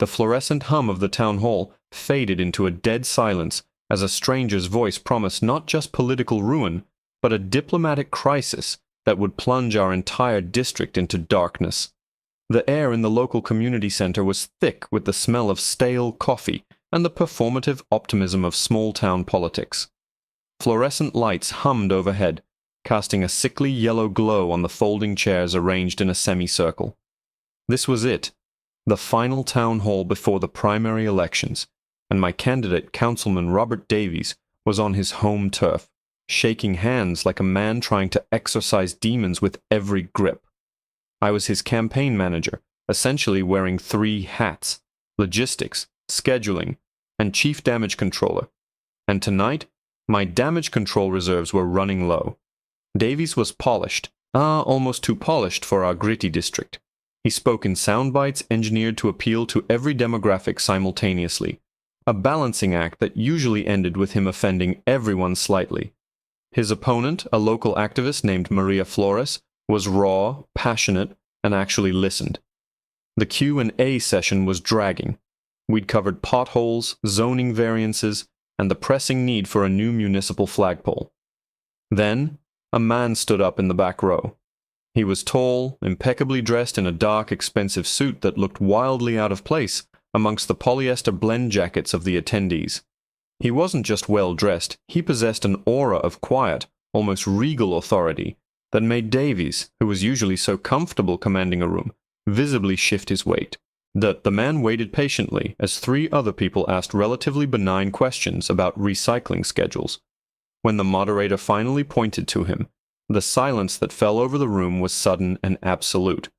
the fluorescent hum of the town hall faded into a dead silence as a stranger's voice promised not just political ruin, but a diplomatic crisis that would plunge our entire district into darkness. The air in the local community center was thick with the smell of stale coffee and the performative optimism of small-town politics. Fluorescent lights hummed overhead, casting a sickly yellow glow on the folding chairs arranged in a semicircle. This was it, the final town hall before the primary elections, and my candidate, Councilman Robert Davies, was on his home turf, shaking hands like a man trying to exorcise demons with every grip. I was his campaign manager, essentially wearing 3 hats: logistics, scheduling, and chief damage controller. And tonight, my damage control reserves were running low. Davies was polished, almost too polished for our gritty district. He spoke in sound bites engineered to appeal to every demographic simultaneously, a balancing act that usually ended with him offending everyone slightly. His opponent, a local activist named Maria Flores, was raw, passionate, and actually listened. The Q&A session was dragging. We'd covered potholes, zoning variances, and the pressing need for a new municipal flagpole. Then, a man stood up in the back row. He was tall, impeccably dressed in a dark, expensive suit that looked wildly out of place amongst the polyester blend jackets of the attendees. He wasn't just well-dressed, he possessed an aura of quiet, almost regal authority that made Davies, who was usually so comfortable commanding a room, visibly shift his weight. The man waited patiently as 3 other people asked relatively benign questions about recycling schedules. When the moderator finally pointed to him, the silence that fell over the room was sudden and absolute.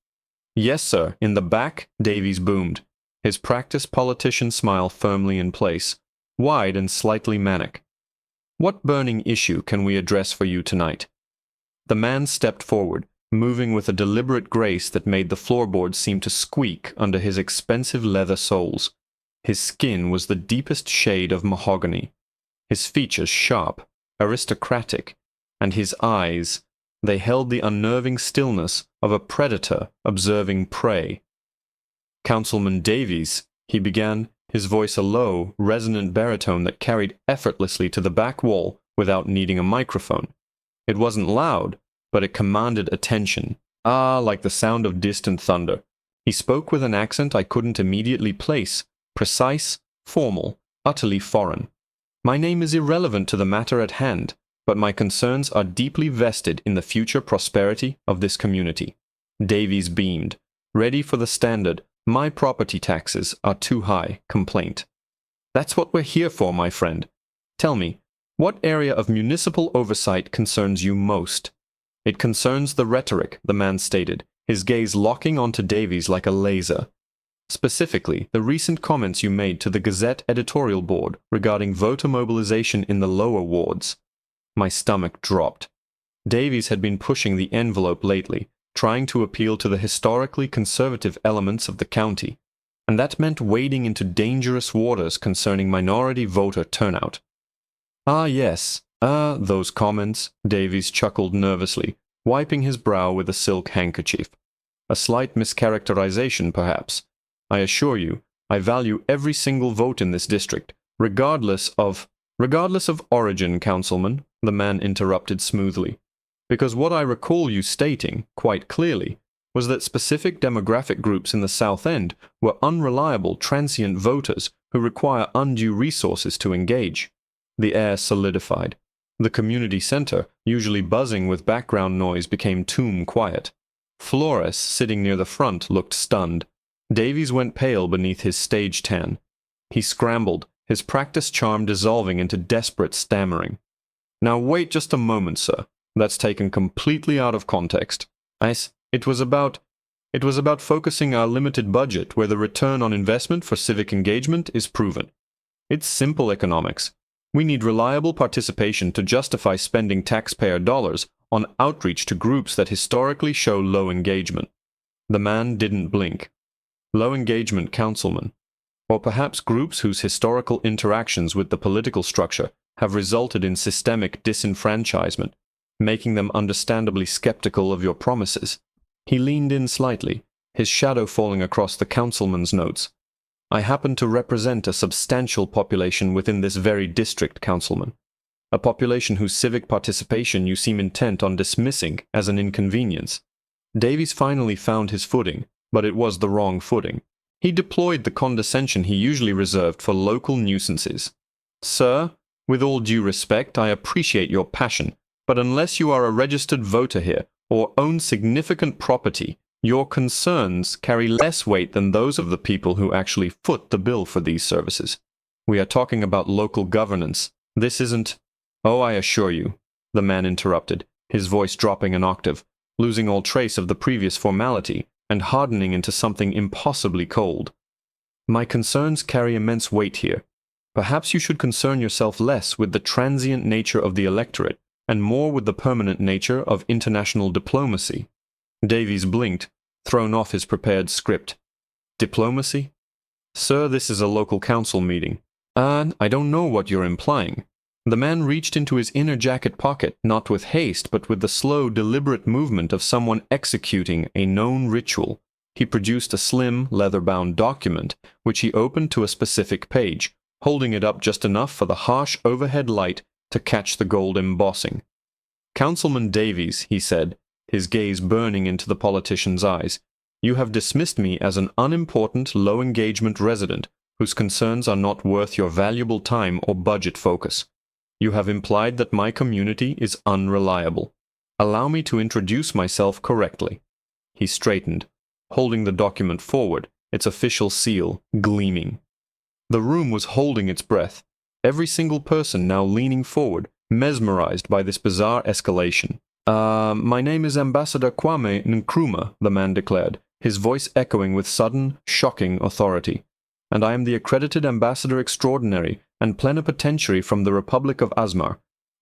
"Yes, sir, in the back," Davies boomed, his practiced politician smile firmly in place, wide and slightly manic. "What burning issue can we address for you tonight?" The man stepped forward, moving with a deliberate grace that made the floorboards seem to squeak under his expensive leather soles. His skin was the deepest shade of mahogany, his features sharp, aristocratic, and his eyes, they held the unnerving stillness of a predator observing prey. "Councilman Davies," he began, his voice a low, resonant baritone that carried effortlessly to the back wall without needing a microphone. It wasn't loud, but it commanded attention, like the sound of distant thunder. He spoke with an accent I couldn't immediately place, precise, formal, utterly foreign. "My name is irrelevant to the matter at hand, but my concerns are deeply vested in the future prosperity of this community." Davies beamed, ready for the standard, "My property taxes are too high" complaint. "That's what we're here for, my friend. Tell me, what area of municipal oversight concerns you most?" "It concerns the rhetoric," the man stated, his gaze locking onto Davies like a laser. "Specifically, the recent comments you made to the Gazette editorial board regarding voter mobilization in the lower wards." My stomach dropped. Davies had been pushing the envelope lately, trying to appeal to the historically conservative elements of the county, and that meant wading into dangerous waters concerning minority voter turnout. Yes, those comments," Davies chuckled nervously, wiping his brow with a silk handkerchief. "A slight mischaracterization, perhaps. I assure you, I value every single vote in this district, regardless of origin, Councilman," the man interrupted smoothly, "because what I recall you stating, quite clearly, was that specific demographic groups in the South End were unreliable, transient voters who require undue resources to engage." The air solidified. The community center, usually buzzing with background noise, became tomb quiet. Flores, sitting near the front, looked stunned. Davies went pale beneath his stage tan. He scrambled, his practiced charm dissolving into desperate stammering. "Now wait just a moment, sir. That's taken completely out of context. It was about focusing our limited budget where the return on investment for civic engagement is proven. It's simple economics. We need reliable participation to justify spending taxpayer dollars on outreach to groups that historically show low engagement." The man didn't blink. "Low engagement, Councilman. Or perhaps groups whose historical interactions with the political structure have resulted in systemic disenfranchisement, making them understandably skeptical of your promises." He leaned in slightly, his shadow falling across the councilman's notes. I happen to represent a substantial population within this very district, Councilman. A population whose civic participation you seem intent on dismissing as an inconvenience. Davies finally found his footing, but it was the wrong footing. He deployed the condescension he usually reserved for local nuisances. Sir, with all due respect, I appreciate your passion, but unless you are a registered voter here or own significant property, your concerns carry less weight than those of the people who actually foot the bill for these services. We are talking about local governance. This isn't— Oh, I assure you, the man interrupted, his voice dropping an octave, losing all trace of the previous formality and hardening into something impossibly cold. My concerns carry immense weight here. Perhaps you should concern yourself less with the transient nature of the electorate and more with the permanent nature of international diplomacy. Davies blinked, thrown off his prepared script. Diplomacy? Sir, this is a local council meeting. I don't know what you're implying. The man reached into his inner jacket pocket, not with haste, but with the slow, deliberate movement of someone executing a known ritual. He produced a slim, leather-bound document, which he opened to a specific page, holding it up just enough for the harsh overhead light to catch the gold embossing. Councilman Davies, he said, his gaze burning into the politician's eyes, you have dismissed me as an unimportant, low-engagement resident whose concerns are not worth your valuable time or budget focus. You have implied that my community is unreliable. Allow me to introduce myself correctly. He straightened, holding the document forward, its official seal gleaming. The room was holding its breath, every single person now leaning forward, mesmerized by this bizarre escalation. My name is Ambassador Kwame Nkrumah, the man declared, his voice echoing with sudden, shocking authority. And I am the accredited ambassador extraordinary and plenipotentiary from the Republic of Asmar.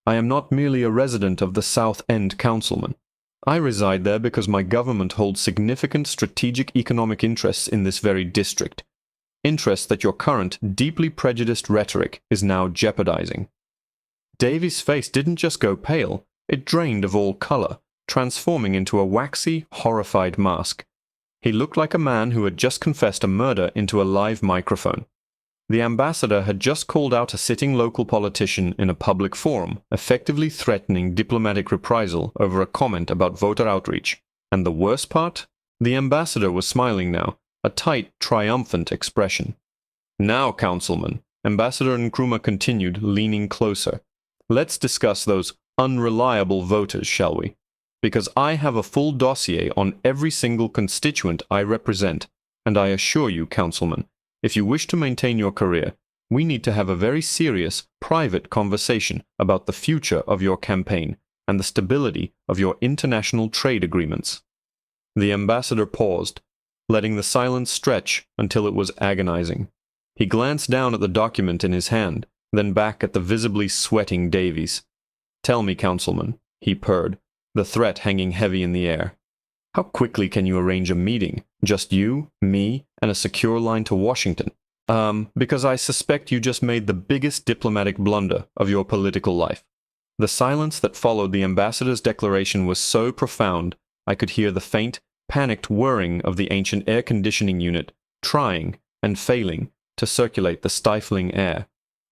I am not merely a resident of the South End, Councilman. I reside there because my government holds significant strategic economic interests in this very district. Interests that your current, deeply prejudiced rhetoric is now jeopardizing. Davies' face didn't just go pale, it drained of all color, transforming into a waxy, horrified mask. He looked like a man who had just confessed a murder into a live microphone. The ambassador had just called out a sitting local politician in a public forum, effectively threatening diplomatic reprisal over a comment about voter outreach. And the worst part? The ambassador was smiling now, a tight, triumphant expression. Now, Councilman, Ambassador Nkrumah continued, leaning closer. Let's discuss those unreliable voters, shall we? Because I have a full dossier on every single constituent I represent, and I assure you, Councilman, if you wish to maintain your career, we need to have a very serious, private conversation about the future of your campaign and the stability of your international trade agreements. The ambassador paused, letting the silence stretch until it was agonizing. He glanced down at the document in his hand, then back at the visibly sweating Davies. Tell me, Councilman, he purred, the threat hanging heavy in the air. How quickly can you arrange a meeting? Just you, me, and a secure line to Washington? Because I suspect you just made the biggest diplomatic blunder of your political life. The silence that followed the ambassador's declaration was so profound, I could hear the faint, panicked whirring of the ancient air conditioning unit, trying, and failing, to circulate the stifling air.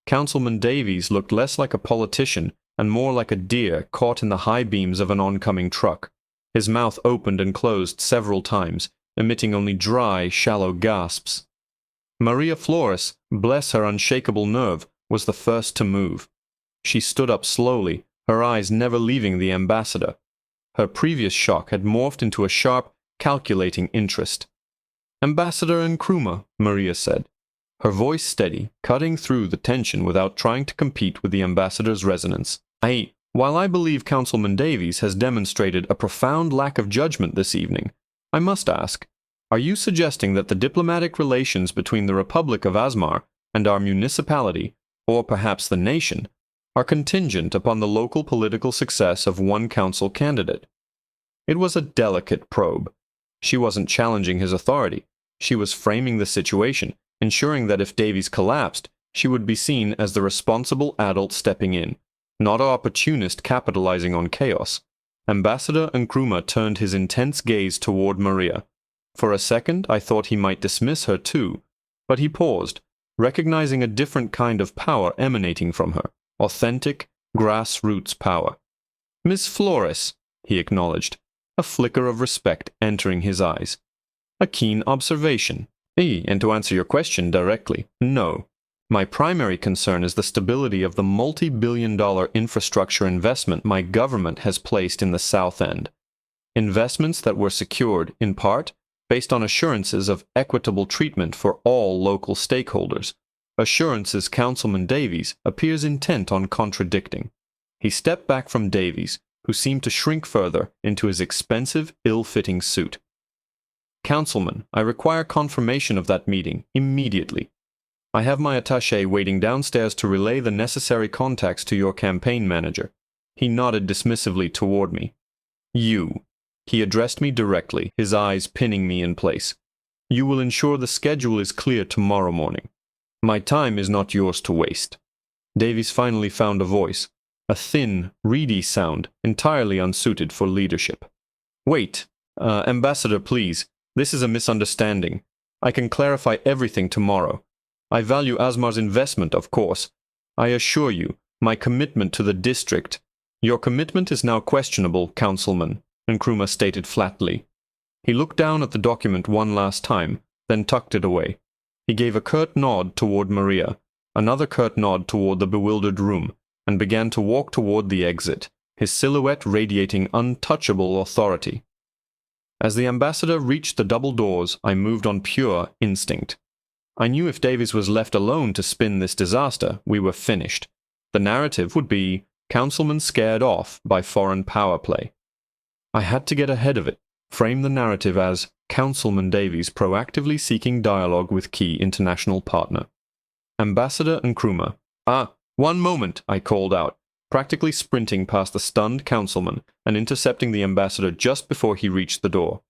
Councilman Davies looked less like a politician and more like a deer caught in the high beams of an oncoming truck. His mouth opened and closed several times, emitting only dry, shallow gasps. Maria Flores, bless her unshakable nerve, was the first to move. She stood up slowly, her eyes never leaving the ambassador. Her previous shock had morphed into a sharp, calculating interest. Ambassador Nkrumah, Maria said, her voice steady, cutting through the tension without trying to compete with the ambassador's resonance. While I believe Councilman Davies has demonstrated a profound lack of judgment this evening, I must ask, are you suggesting that the diplomatic relations between the Republic of Asmar and our municipality, or perhaps the nation, are contingent upon the local political success of one council candidate? It was a delicate probe. She wasn't challenging his authority. She was framing the situation, ensuring that if Davies collapsed, she would be seen as the responsible adult stepping in, not an opportunist capitalizing on chaos. Ambassador Nkrumah turned his intense gaze toward Maria. For a second, I thought he might dismiss her too, But he paused, recognizing a different kind of power emanating from her, authentic, grassroots power. "Miss Flores," he acknowledged, a flicker of respect entering his eyes. "A keen observation. And to answer your question directly, no. My primary concern is the stability of the multi-billion-dollar infrastructure investment my government has placed in the South End. Investments that were secured, in part, based on assurances of equitable treatment for all local stakeholders, assurances Councilman Davies appears intent on contradicting." He stepped back from Davies, who seemed to shrink further into his expensive, ill-fitting suit. "Councilman, I require confirmation of that meeting, immediately. I have my attaché waiting downstairs to relay the necessary contacts to your campaign manager." He nodded dismissively toward me. "You." He addressed me directly, his eyes pinning me in place. "You will ensure the schedule is clear tomorrow morning. My time is not yours to waste." Davies finally found a voice, a thin, reedy sound entirely unsuited for leadership. "Wait. Ambassador, please. This is a misunderstanding. I can clarify everything tomorrow. I value Asmar's investment, of course. I assure you, my commitment to the district—" "Your commitment is now questionable, Councilman," Nkrumah stated flatly. He looked down at the document one last time, then tucked it away. He gave a curt nod toward Maria, another curt nod toward the bewildered room, and began to walk toward the exit, his silhouette radiating untouchable authority. As the ambassador reached the double doors, I moved on pure instinct. I knew if Davies was left alone to spin this disaster, we were finished. The narrative would be Councilman scared off by foreign power play. I had to get ahead of it, frame the narrative as Councilman Davies proactively seeking dialogue with key international partner. "Ambassador Nkrumah." One moment," I called out, practically sprinting past the stunned councilman and intercepting the ambassador just before he reached the door.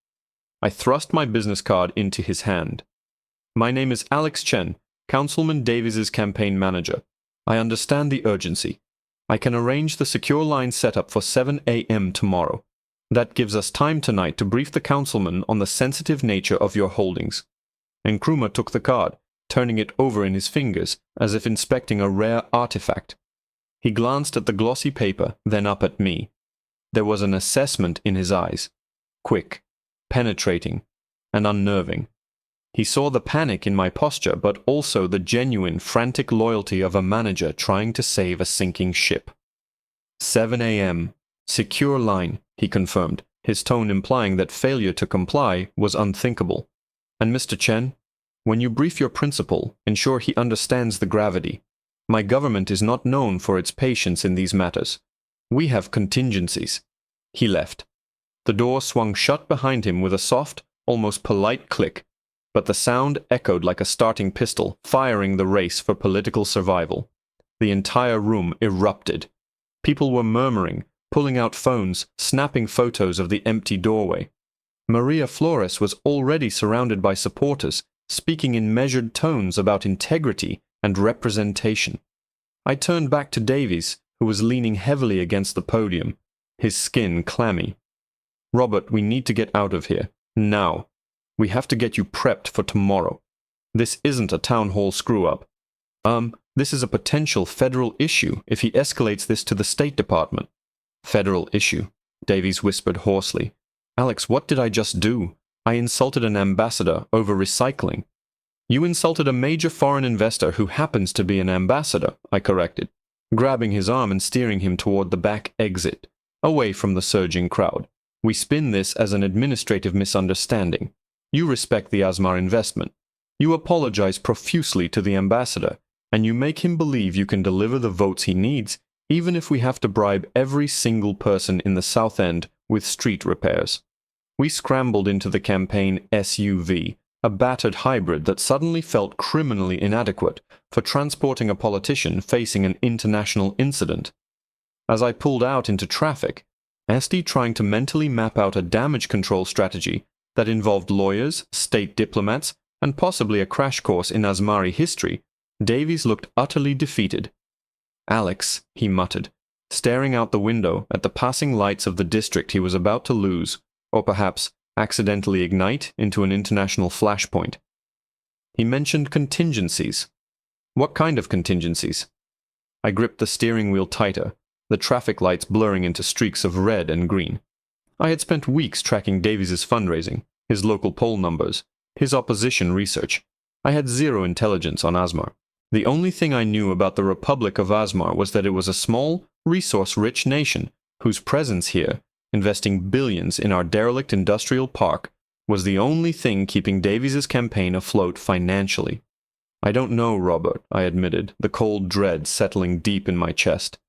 I thrust my business card into his hand. "My name is Alex Chen, Councilman Davies's campaign manager. I understand the urgency. I can arrange the secure line setup for 7 a.m. tomorrow. That gives us time tonight to brief the councilman on the sensitive nature of your holdings." Nkrumah took the card, turning it over in his fingers as if inspecting a rare artifact. He glanced at the glossy paper, then up at me. There was an assessment in his eyes, quick, penetrating, and unnerving. He saw the panic in my posture, but also the genuine, frantic loyalty of a manager trying to save a sinking ship. 7 a.m. Secure line, he confirmed, his tone implying that failure to comply was unthinkable. "And Mr. Chen, when you brief your principal, ensure he understands the gravity. My government is not known for its patience in these matters. We have contingencies." He left. The door swung shut behind him with a soft, almost polite click, but the sound echoed like a starting pistol, firing the race for political survival. The entire room erupted. People were murmuring, pulling out phones, snapping photos of the empty doorway. Maria Flores was already surrounded by supporters, speaking in measured tones about integrity and representation. I turned back to Davies, who was leaning heavily against the podium, his skin clammy. "Robert, we need to get out of here. Now. We have to get you prepped for tomorrow. This isn't a town hall screw-up. This is a potential federal issue if he escalates this to the State Department." "Federal issue," Davies whispered hoarsely. "Alex, what did I just do? I insulted an ambassador over recycling." "You insulted a major foreign investor who happens to be an ambassador," I corrected, grabbing his arm and steering him toward the back exit, away from the surging crowd. "We spin this as an administrative misunderstanding. You respect the Asmar investment. You apologize profusely to the ambassador, and you make him believe you can deliver the votes he needs, even if we have to bribe every single person in the South End with street repairs." We scrambled into the campaign SUV, a battered hybrid that suddenly felt criminally inadequate for transporting a politician facing an international incident. As I pulled out into traffic, Esti trying to mentally map out a damage control strategy that involved lawyers, state diplomats, and possibly a crash course in Asmari history, Davies looked utterly defeated. "Alex," he muttered, staring out the window at the passing lights of the district he was about to lose, or perhaps accidentally ignite into an international flashpoint. He mentioned contingencies. What kind of contingencies? I gripped the steering wheel tighter, the traffic lights blurring into streaks of red and green. I had spent weeks tracking Davies's fundraising, his local poll numbers, his opposition research. I had zero intelligence on Asmar. The only thing I knew about the Republic of Asmar was that it was a small, resource-rich nation whose presence here, investing billions in our derelict industrial park, was the only thing keeping Davies's campaign afloat financially. I don't know, Robert, I admitted, the cold dread settling deep in my chest.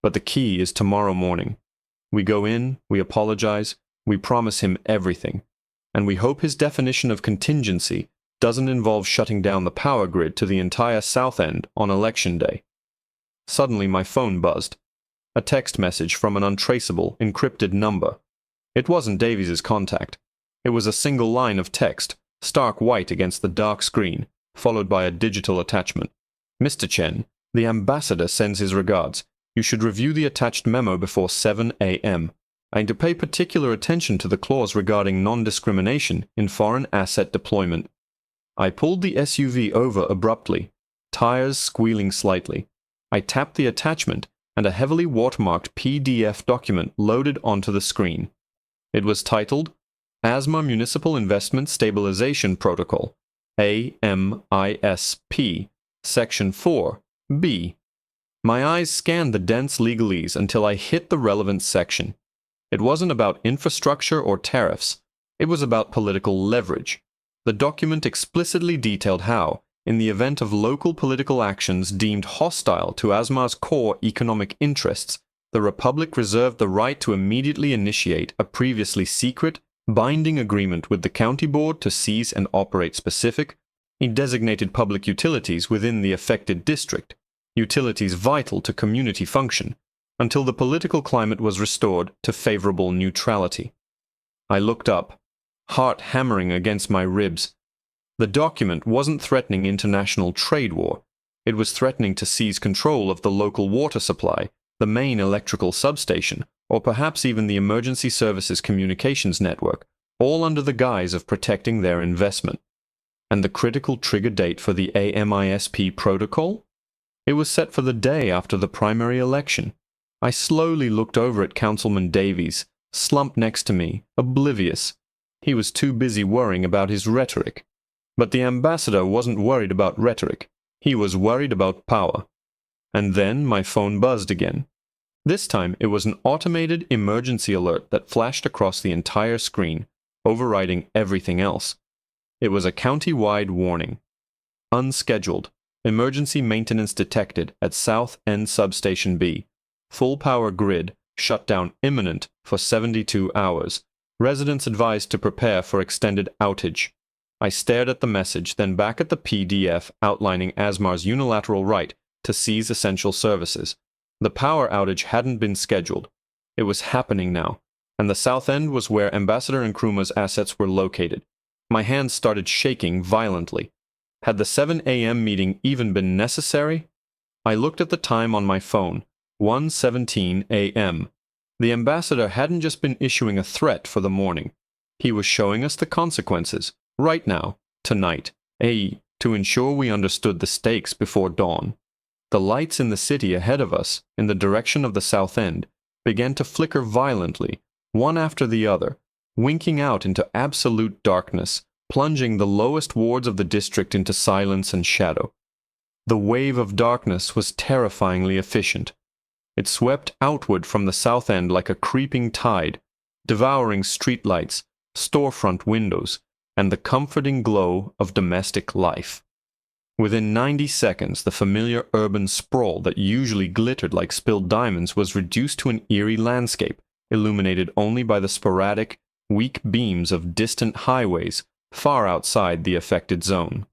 But the key is tomorrow morning. We go in, we apologize, we promise him everything, and we hope his definition of contingency doesn't involve shutting down the power grid to the entire South End on Election Day. Suddenly my phone buzzed. A text message from an untraceable, encrypted number. It wasn't Davies's contact. It was a single line of text, stark white against the dark screen, followed by a digital attachment. Mr. Chen, the ambassador sends his regards. You should review the attached memo before 7 a.m. and to pay particular attention to the clause regarding non-discrimination in foreign asset deployment. I pulled the SUV over abruptly, tires squealing slightly. I tapped the attachment, and a heavily watermarked PDF document loaded onto the screen. It was titled Asmar Municipal Investment Stabilization Protocol, AMISP, Section 4, B. My eyes scanned the dense legalese until I hit the relevant section. It wasn't about infrastructure or tariffs. It was about political leverage. The document explicitly detailed how, in the event of local political actions deemed hostile to Asmar's core economic interests, the Republic reserved the right to immediately initiate a previously secret, binding agreement with the county board to seize and operate specific, designated public utilities within the affected district, utilities vital to community function, until the political climate was restored to favorable neutrality. I looked up, heart hammering against my ribs. The document wasn't threatening international trade war. It was threatening to seize control of the local water supply, the main electrical substation, or perhaps even the emergency services communications network, all under the guise of protecting their investment. And the critical trigger date for the AMISP protocol? It was set for the day after the primary election. I slowly looked over at Councilman Davies, slumped next to me, oblivious. He was too busy worrying about his rhetoric. But the ambassador wasn't worried about rhetoric. He was worried about power. And then my phone buzzed again. This time it was an automated emergency alert that flashed across the entire screen, overriding everything else. It was a county-wide warning. Unscheduled. Emergency maintenance detected at South End Substation B. Full power grid, shutdown imminent for 72 hours. Residents advised to prepare for extended outage. I stared at the message, then back at the PDF outlining Asmar's unilateral right to seize essential services. The power outage hadn't been scheduled. It was happening now, and the South End was where Ambassador Nkrumah's assets were located. My hands started shaking violently. Had the 7 a.m. meeting even been necessary? I looked at the time on my phone, 1:17 a.m. The ambassador hadn't just been issuing a threat for the morning. He was showing us the consequences, right now, tonight, to ensure we understood the stakes before dawn. The lights in the city ahead of us, in the direction of the South End, began to flicker violently, one after the other, winking out into absolute darkness, plunging the lowest wards of the district into silence and shadow. The wave of darkness was terrifyingly efficient. It swept outward from the South End like a creeping tide, devouring streetlights, storefront windows, and the comforting glow of domestic life. Within 90 seconds, the familiar urban sprawl that usually glittered like spilled diamonds was reduced to an eerie landscape, illuminated only by the sporadic, weak beams of distant highways far outside the affected zone.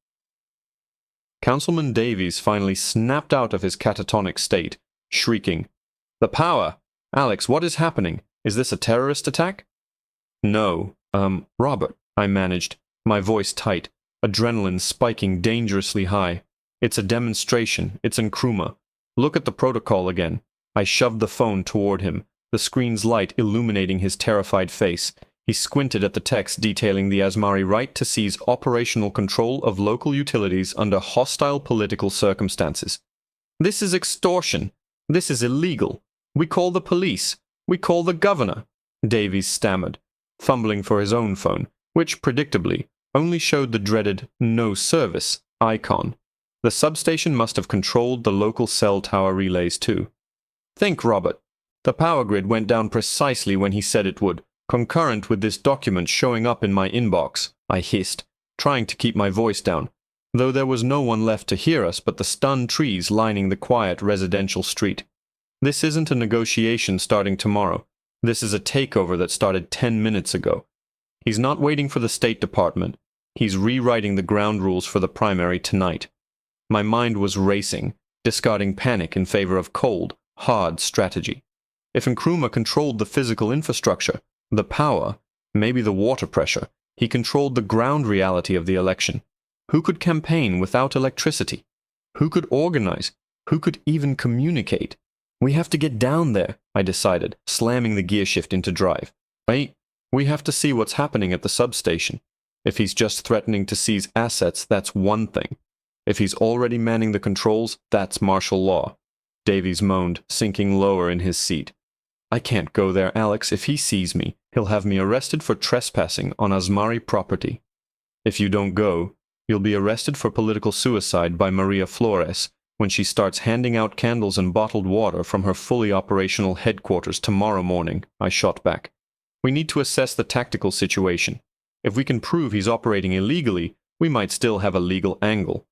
Councilman Davies finally snapped out of his catatonic state, shrieking, "The power! Alex, what is happening? Is this a terrorist attack?" "No, Robert," I managed, my voice tight, adrenaline spiking dangerously high. "It's a demonstration. It's Nkrumah. Look at the protocol again." I shoved the phone toward him, the screen's light illuminating his terrified face. He squinted at the text detailing the Asmari right to seize operational control of local utilities under hostile political circumstances. "This is extortion. This is illegal. We call the police. We call the governor," Davies stammered, fumbling for his own phone, which, predictably, only showed the dreaded "no service" icon. The substation must have controlled the local cell tower relays too. "Think, Robert. The power grid went down precisely when he said it would, concurrent with this document showing up in my inbox," I hissed, trying to keep my voice down, though there was no one left to hear us but the stunned trees lining the quiet residential street. "This isn't a negotiation starting tomorrow. This is a takeover that started 10 minutes ago. He's not waiting for the State Department. He's rewriting the ground rules for the primary tonight." My mind was racing, discarding panic in favor of cold, hard strategy. If Nkrumah controlled the physical infrastructure, the power, maybe the water pressure, he controlled the ground reality of the election. Who could campaign without electricity? Who could organize? Who could even communicate? "We have to get down there," I decided, slamming the gear shift into drive. "Wait, we have to see what's happening at the substation. If he's just threatening to seize assets, that's one thing. If he's already manning the controls, that's martial law." Davies moaned, sinking lower in his seat. "I can't go there, Alex. If he sees me, he'll have me arrested for trespassing on Asmari property. If you don't go, you'll be arrested for political suicide by Maria Flores when she starts handing out candles and bottled water from her fully operational headquarters tomorrow morning," I shot back. "We need to assess the tactical situation. If we can prove he's operating illegally, we might still have a legal angle."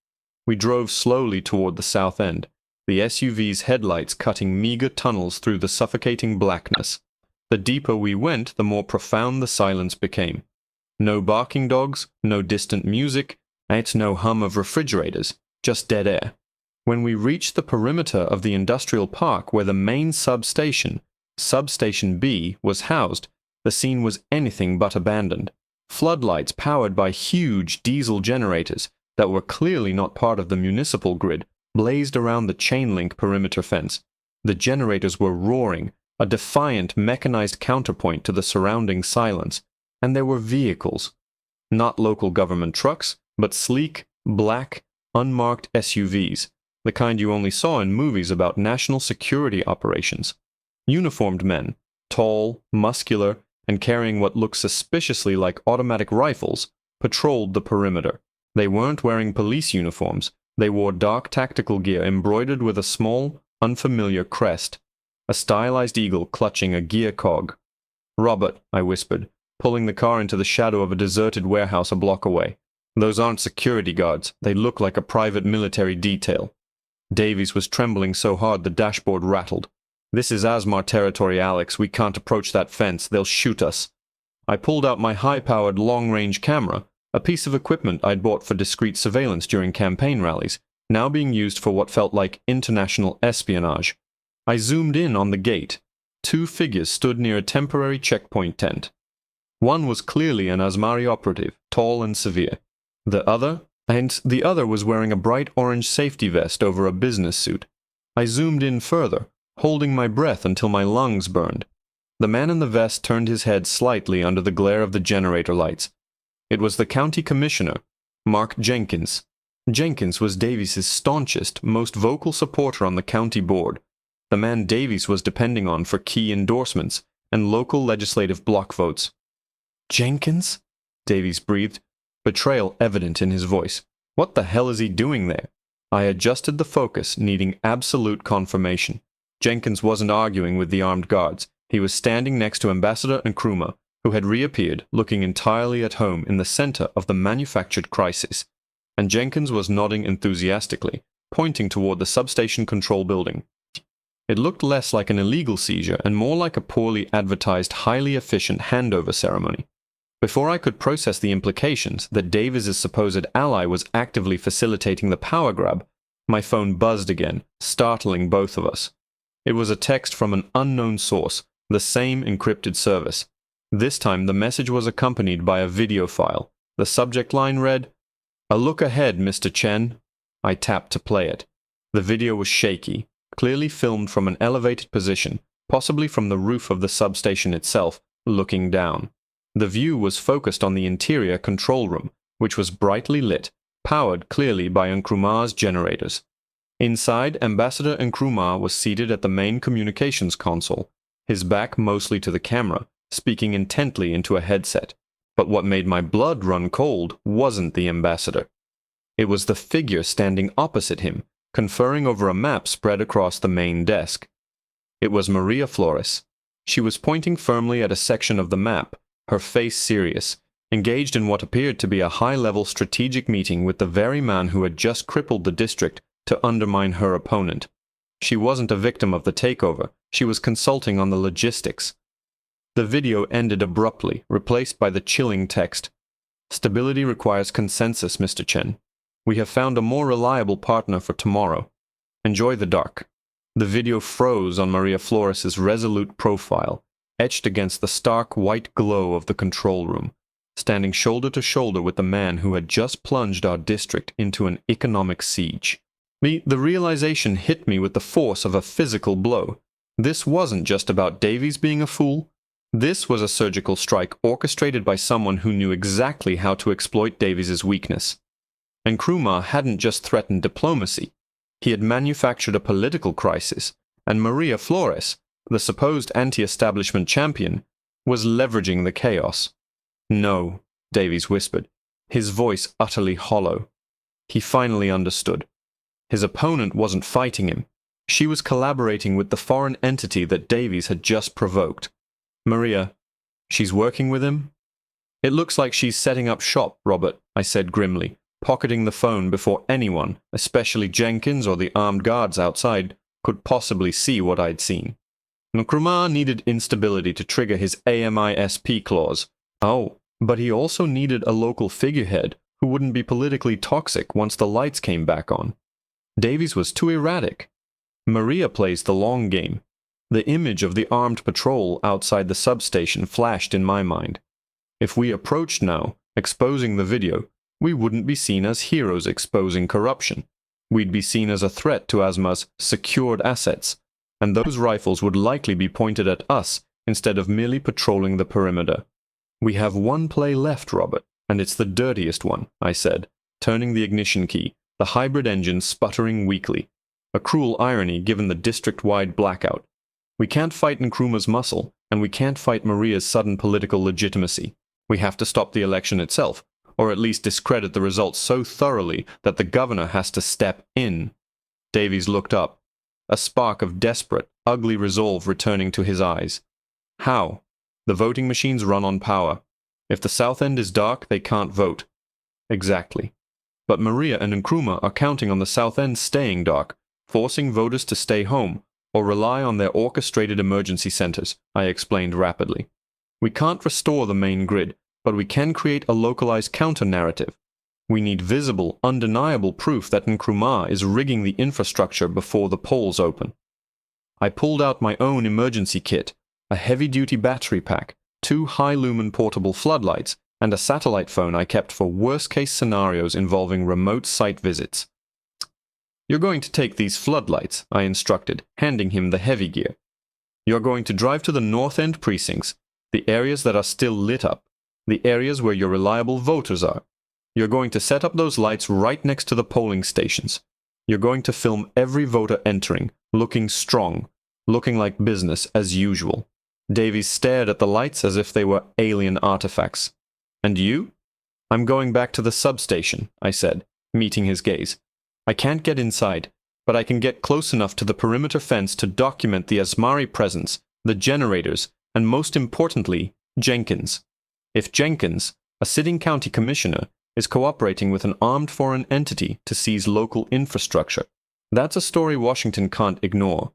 We drove slowly toward the south end, the SUV's headlights cutting meager tunnels through the suffocating blackness. The deeper we went, the more profound the silence became. No barking dogs, no distant music, and no hum of refrigerators, just dead air. When we reached the perimeter of the industrial park where the main substation, Substation B, was housed, the scene was anything but abandoned. Floodlights powered by huge diesel generators that were clearly not part of the municipal grid blazed around the chain-link perimeter fence. The generators were roaring, a defiant mechanized counterpoint to the surrounding silence, and there were vehicles. Not local government trucks, but sleek, black, unmarked SUVs, the kind you only saw in movies about national security operations. Uniformed men, tall, muscular, and carrying what looked suspiciously like automatic rifles, patrolled the perimeter. They weren't wearing police uniforms. They wore dark tactical gear embroidered with a small, unfamiliar crest, a stylized eagle clutching a gear cog. "Robert," I whispered, pulling the car into the shadow of a deserted warehouse a block away. "Those aren't security guards. They look like a private military detail." Davies was trembling so hard the dashboard rattled. "This is Asmar territory, Alex. We can't approach that fence. They'll shoot us." I pulled out my high-powered long-range camera, a piece of equipment I'd bought for discreet surveillance during campaign rallies, now being used for what felt like international espionage. I zoomed in on the gate. 2 figures stood near a temporary checkpoint tent. One was clearly an Asmari operative, tall and severe. The other was wearing a bright orange safety vest over a business suit. I zoomed in further, holding my breath until my lungs burned. The man in the vest turned his head slightly under the glare of the generator lights. It was the county commissioner, Mark Jenkins. Jenkins was Davies's staunchest, most vocal supporter on the county board, the man Davies was depending on for key endorsements and local legislative block votes. "Jenkins?" Davies breathed, betrayal evident in his voice. "What the hell is he doing there?" I adjusted the focus, needing absolute confirmation. Jenkins wasn't arguing with the armed guards. He was standing next to Ambassador Nkrumah, who had reappeared, looking entirely at home in the center of the manufactured crisis. And Jenkins was nodding enthusiastically, pointing toward the substation control building. It looked less like an illegal seizure and more like a poorly advertised, highly efficient handover ceremony. Before I could process the implications that Davies's supposed ally was actively facilitating the power grab, my phone buzzed again, startling both of us. It was a text from an unknown source, the same encrypted service. This time the message was accompanied by a video file. The subject line read, "A look ahead, Mr. Chen." I tapped to play it. The video was shaky, clearly filmed from an elevated position, possibly from the roof of the substation itself, looking down. The view was focused on the interior control room, which was brightly lit, powered clearly by Nkrumah's generators. Inside, Ambassador Nkrumah was seated at the main communications console, his back mostly to the camera, speaking intently into a headset. But what made my blood run cold wasn't the ambassador. It was the figure standing opposite him, conferring over a map spread across the main desk. It was Maria Flores. She was pointing firmly at a section of the map, her face serious, engaged in what appeared to be a high-level strategic meeting with the very man who had just crippled the district to undermine her opponent. She wasn't a victim of the takeover. She was consulting on the logistics. The video ended abruptly, replaced by the chilling text. Stability requires consensus, Mr. Chen. We have found a more reliable partner for tomorrow. Enjoy the dark. The video froze on Maria Flores's resolute profile, etched against the stark white glow of the control room, standing shoulder to shoulder with the man who had just plunged our district into an economic siege. The realization hit me with the force of a physical blow. This wasn't just about Davies being a fool. This was a surgical strike orchestrated by someone who knew exactly how to exploit Davies's weakness. Nkrumah hadn't just threatened diplomacy. He had manufactured a political crisis, and Maria Flores, the supposed anti-establishment champion, was leveraging the chaos. No, Davies whispered, his voice utterly hollow. He finally understood. His opponent wasn't fighting him. She was collaborating with the foreign entity that Davies had just provoked. Maria, she's working with him? It looks like she's setting up shop, Robert, I said grimly, pocketing the phone before anyone, especially Jenkins or the armed guards outside, could possibly see what I'd seen. Nkrumah needed instability to trigger his AMISP clause. Oh, but he also needed a local figurehead who wouldn't be politically toxic once the lights came back on. Davies was too erratic. Maria plays the long game. The image of the armed patrol outside the substation flashed in my mind. If we approached now, exposing the video, we wouldn't be seen as heroes exposing corruption. We'd be seen as a threat to Asma's secured assets, and those rifles would likely be pointed at us instead of merely patrolling the perimeter. We have one play left, Robert, and it's the dirtiest one, I said, turning the ignition key, the hybrid engine sputtering weakly. A cruel irony given the district-wide blackout. We can't fight Nkrumah's muscle, and we can't fight Maria's sudden political legitimacy. We have to stop the election itself, or at least discredit the results so thoroughly that the governor has to step in. Davies looked up, a spark of desperate, ugly resolve returning to his eyes. How? The voting machines run on power. If the South End is dark, they can't vote. Exactly. But Maria and Nkrumah are counting on the South End staying dark, forcing voters to stay home, or rely on their orchestrated emergency centers, I explained rapidly. We can't restore the main grid, but we can create a localized counter-narrative. We need visible, undeniable proof that Nkrumah is rigging the infrastructure before the polls open. I pulled out my own emergency kit, a heavy-duty battery pack, 2 high-lumen portable floodlights, and a satellite phone I kept for worst-case scenarios involving remote site visits. You're going to take these floodlights, I instructed, handing him the heavy gear. You're going to drive to the North End precincts, the areas that are still lit up, the areas where your reliable voters are. You're going to set up those lights right next to the polling stations. You're going to film every voter entering, looking strong, looking like business as usual. Davies stared at the lights as if they were alien artifacts. And you? I'm going back to the substation, I said, meeting his gaze. I can't get inside, but I can get close enough to the perimeter fence to document the Asmari presence, the generators, and most importantly, Jenkins. If Jenkins, a sitting county commissioner, is cooperating with an armed foreign entity to seize local infrastructure, that's a story Washington can't ignore.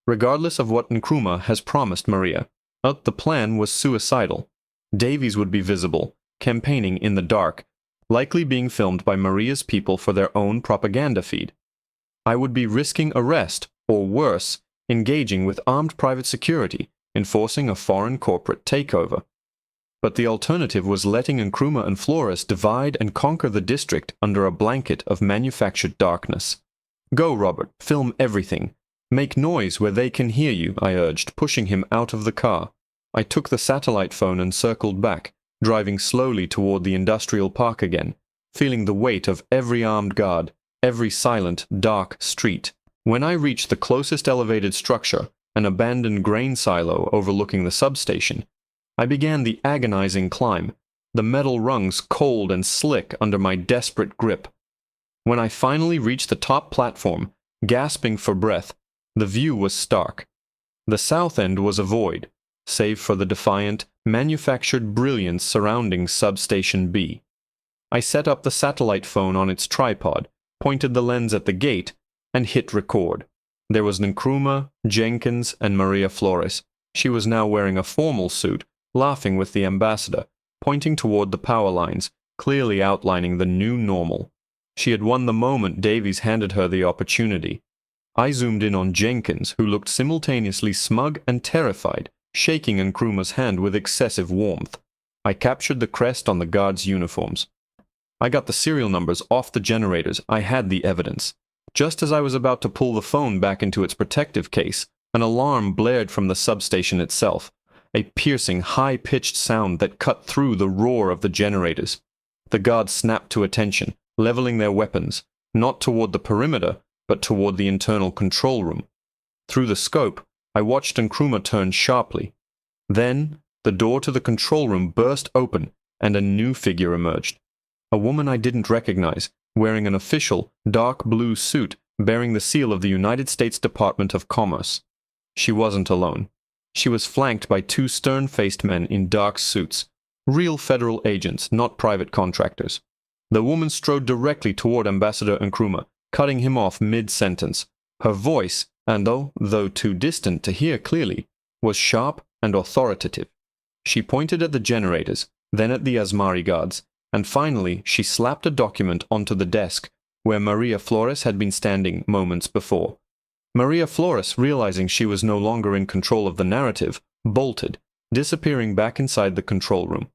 Regardless of what Nkrumah has promised Maria, the plan was suicidal. Davies would be visible, campaigning in the dark, likely being filmed by Maria's people for their own propaganda feed. I would be risking arrest, or worse, engaging with armed private security, enforcing a foreign corporate takeover. But the alternative was letting Nkrumah and Flores divide and conquer the district under a blanket of manufactured darkness. Go, Robert, film everything. Make noise where they can hear you, I urged, pushing him out of the car. I took the satellite phone and circled back, driving slowly toward the industrial park again, feeling the weight of every armed guard, every silent, dark street. When I reached the closest elevated structure, an abandoned grain silo overlooking the substation, I began the agonizing climb, the metal rungs cold and slick under my desperate grip. When I finally reached the top platform, gasping for breath, the view was stark. The south end was a void, save for the defiant, manufactured brilliance surrounding Substation B. I set up the satellite phone on its tripod, pointed the lens at the gate, and hit record. There was Nkrumah, Jenkins, and Maria Flores. She was now wearing a formal suit, laughing with the ambassador, pointing toward the power lines, clearly outlining the new normal. She had won the moment Davies handed her the opportunity. I zoomed in on Jenkins, who looked simultaneously smug and terrified, shaking Nkrumah's hand with excessive warmth. I captured the crest on the guards' uniforms. I got the serial numbers off the generators. I had the evidence. Just as I was about to pull the phone back into its protective case, an alarm blared from the substation itself, a piercing, high-pitched sound that cut through the roar of the generators. The guards snapped to attention, leveling their weapons, not toward the perimeter, but toward the internal control room. Through the scope, I watched Nkrumah turn sharply. Then, the door to the control room burst open, and a new figure emerged. A woman I didn't recognize, wearing an official, dark blue suit bearing the seal of the United States Department of Commerce. She wasn't alone. She was flanked by two stern-faced men in dark suits, real federal agents, not private contractors. The woman strode directly toward Ambassador Nkrumah, cutting him off mid-sentence. Her voice, and though too distant to hear clearly, was sharp and authoritative. She pointed at the generators, then at the Asmari guards, and finally she slapped a document onto the desk where Maria Flores had been standing moments before. Maria Flores, realizing she was no longer in control of the narrative, bolted, disappearing back inside the control room.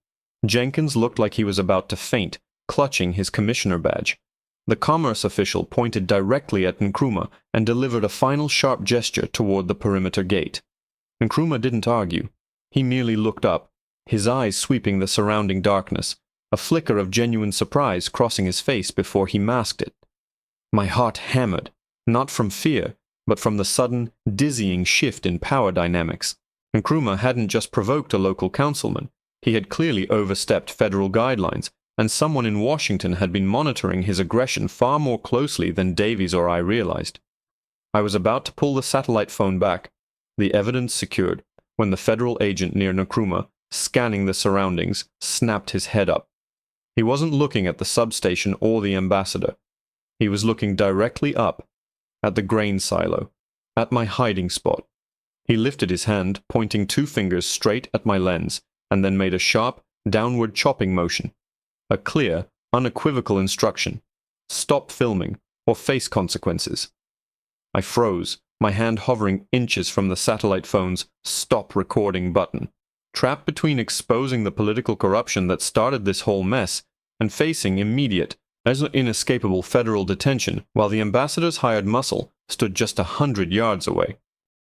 Jenkins looked like he was about to faint, clutching his commissioner badge. The commerce official pointed directly at Nkrumah and delivered a final sharp gesture toward the perimeter gate. Nkrumah didn't argue. He merely looked up, his eyes sweeping the surrounding darkness, a flicker of genuine surprise crossing his face before he masked it. My heart hammered, not from fear, but from the sudden, dizzying shift in power dynamics. Nkrumah hadn't just provoked a local councilman. He had clearly overstepped federal guidelines, and someone in Washington had been monitoring his aggression far more closely than Davies or I realized. I was about to pull the satellite phone back, the evidence secured, when the federal agent near Nkrumah, scanning the surroundings, snapped his head up. He wasn't looking at the substation or the ambassador. He was looking directly up, at the grain silo, at my hiding spot. He lifted his hand, pointing two fingers straight at my lens, and then made a sharp, downward chopping motion. A clear, unequivocal instruction. Stop filming, or face consequences. I froze, my hand hovering inches from the satellite phone's stop recording button, trapped between exposing the political corruption that started this whole mess and facing immediate, as inescapable federal detention while the ambassador's hired muscle stood just 100 yards away.